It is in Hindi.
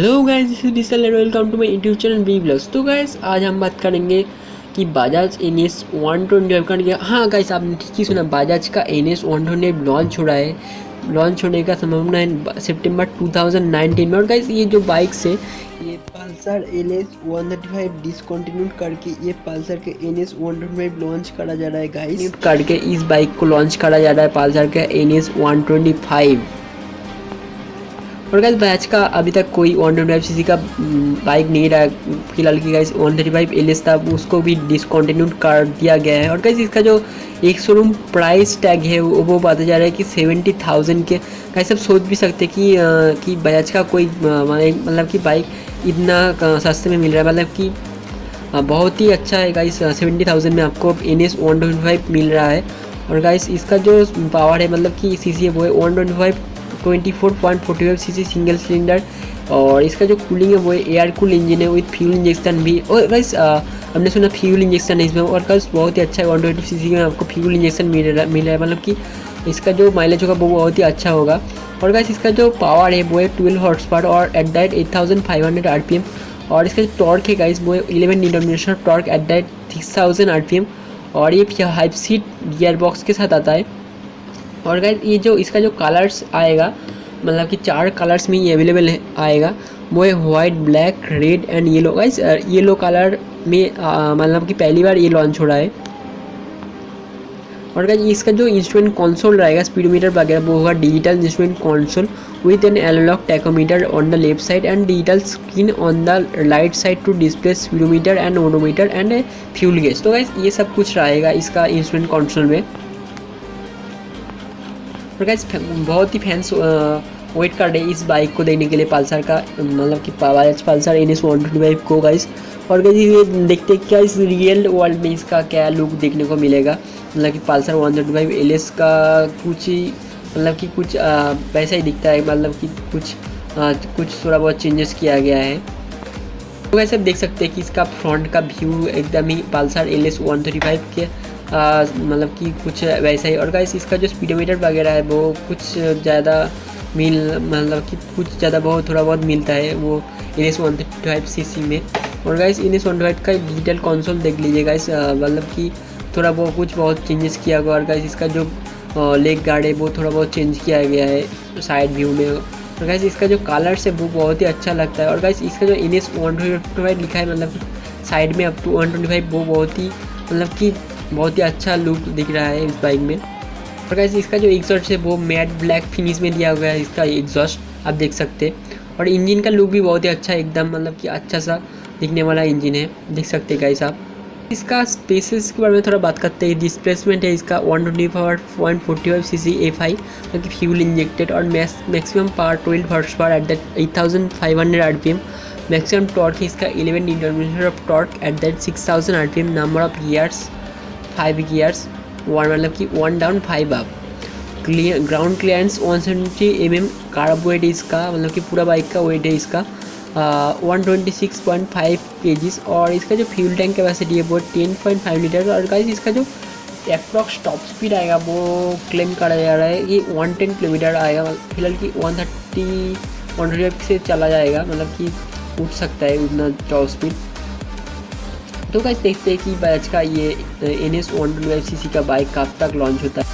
Hello guys, this is Vishal and welcome to my YouTube channel B blogs. तो गाइस आज हम बात करेंगे कि बजाज NS 125 का हाँ गाइस, आपने ठीक ही सुना, बजाज का NS 125 लॉन्च हो रहा है। लॉन्च होने का संभावना है सितंबर 2019 में। और गाइस ये जो बाइक्स है, ये पल्सर NS 125 डिसकंटिन्यू करके ये पल्सर के NS 125 लॉन्च करा जा रहा है गाइस। करके इस बाइक को लॉन्च करा जा रहा है पल्सर के NS 125। और गाइस बजाज का अभी तक कोई 125cc का बाइक नहीं रहा फिलहाल की। गाइस 135 LS था, उसको भी डिसकंटिन्यू कर दिया गया है। और गाइस इसका जो एक शोरूम प्राइस टैग है वो बताया जा रहा है कि 70,000 के। गाइस सब सोच भी सकते कि बजाज का कोई मतलब कि बाइक इतना सस्ते में मिल रहा है, मतलब कि बहुत ही अच्छा है गाइस। 70,000 में आपको NS 125 मिल रहा है। और गाइस इसका जो पावर है, मतलब कि सीसी है, वो है 24.45 सीसी सिंगल सिलेंडर। और इसका जो कूलिंग है वो है एयर कूल इंजन है विथ फ्यूल इंजेक्शन भी। और गाइस हमने सुना फ्यूल इंजेक्शन है इसमें, और गाइस बहुत ही अच्छा है। 120 सीसी में आपको फ्यूल इंजेक्शन मिल रहा है, मतलब कि इसका जो माइलेज होगा वो बहुत ही अच्छा होगा। और गाइस इसका जो पावर है वो है 12 हॉर्स पावर और एट दैट 8500 RPM। और इसका जो टॉर्क है गाइस वो है 11 Newton torque at that 6000 RPM। और ये 5 सीट गियरबॉक्स के साथ आता है। और गाइस ये जो इसका जो कलर्स आएगा, मतलब कि 4 कलर्स में ही अवेलेबल आएगा, वो है white, black, red and yellow. Guys yellow colour में मतलब कि पहली बार ये लॉन्च हो रहा है। और गाइस इसका जो इंस्ट्रूमेंट कंसोल रहेगा, स्पीडोमीटर वगैरह, वो होगा digital instrument console with an analogue tachometer on the left side and digital screen on the right side to display speedometer and odometer and fuel gauge. तो गाइस ये सब कुछ रहेगा इसका इंस्ट्रूमेंट कंसोल में। और गाइस बहुत ही फैंस वेट कर रहे हैं इस बाइक को देखने के लिए, पल्सर का, मतलब कि बजाज पल्सर NS 125 को गाइस। और गाइस ये देखते हैं क्या इस रियल वर्ल्ड में इसका क्या लुक देखने को मिलेगा। मतलब कि पल्सर 125 LS का कुछ ही, मतलब कि कुछ वैसा ही दिखता है, मतलब कि कुछ थोड़ा बहुत चेंजेस किया गया है। तो गाइस आप देख सकते हैं कि इसका फ्रंट का व्यू एकदम ही पल्सर NS 125 के मतलब कि कुछ वैसा ही। और गाइस इसका जो स्पीडोमीटर वगैरह है वो कुछ ज़्यादा मतलब कि कुछ ज़्यादा बहुत थोड़ा बहुत मिलता है वो NS 125cc में। और गाइस NS 125 का डिजिटल कंसोल देख लीजिए गाइस, मतलब कि थोड़ा बहुत कुछ बहुत चेंजेस किया गया। और गाइस इसका जो लेग गार्ड है वो थोड़ा बहुत चेंज किया गया है साइड व्यू में। और गाइस इसका जो कलर्स है वो बहुत ही अच्छा लगता है। और गाइस इसका जो NS 125 लिखा है, मतलब साइड में अप टू 125, वो बहुत ही, मतलब कि बहुत ही अच्छा लुक दिख रहा है इस बाइक में। और गाइस इसका जो एग्जॉस्ट है वो मैट ब्लैक फिनिश में दिया गया है इसका एग्जॉस्ट, आप देख सकते हैं। और इंजन का लुक भी बहुत ही अच्छा है एकदम, मतलब कि अच्छा सा दिखने वाला इंजन है, देख सकते हैं गाइस आप। इसका स्पेसेस के बारे में थोड़ा बात करते हैं। डिस्प्लेसमेंट है इसका 125.45 सीसी A5, मतलब कि फ्यूल इंजेक्टेड। और maximum power 12 horsepower at that 8500 RPM। Maximum torque है इसका 11 newton of torque at that 6000 RPM। Number of gears 5 gears, 1 मतलब कि 1 down 5 up. Ground clearance 170 mm। Kerb weight इसका, मतलब कि पूरा बाइक का वेट है इसका 126.5 kgs। और इसका जो फ्यूल टैंक कैपेसिटी है वो 10.5 लीटर। और गाइस इसका जो अप्रॉक्स टॉप स्पीड आएगा वो क्लेम करा जा रहा है कि 110 किलोमीटर आएगा। फिलहाल कि 130 से चला जाएगा, मतलब कि उठ सकता है उतना टॉप स्पीड। तो गाइस देखते हैं कि बजाज का ये NS 125cc का बाइक कब तक लॉन्च होता है।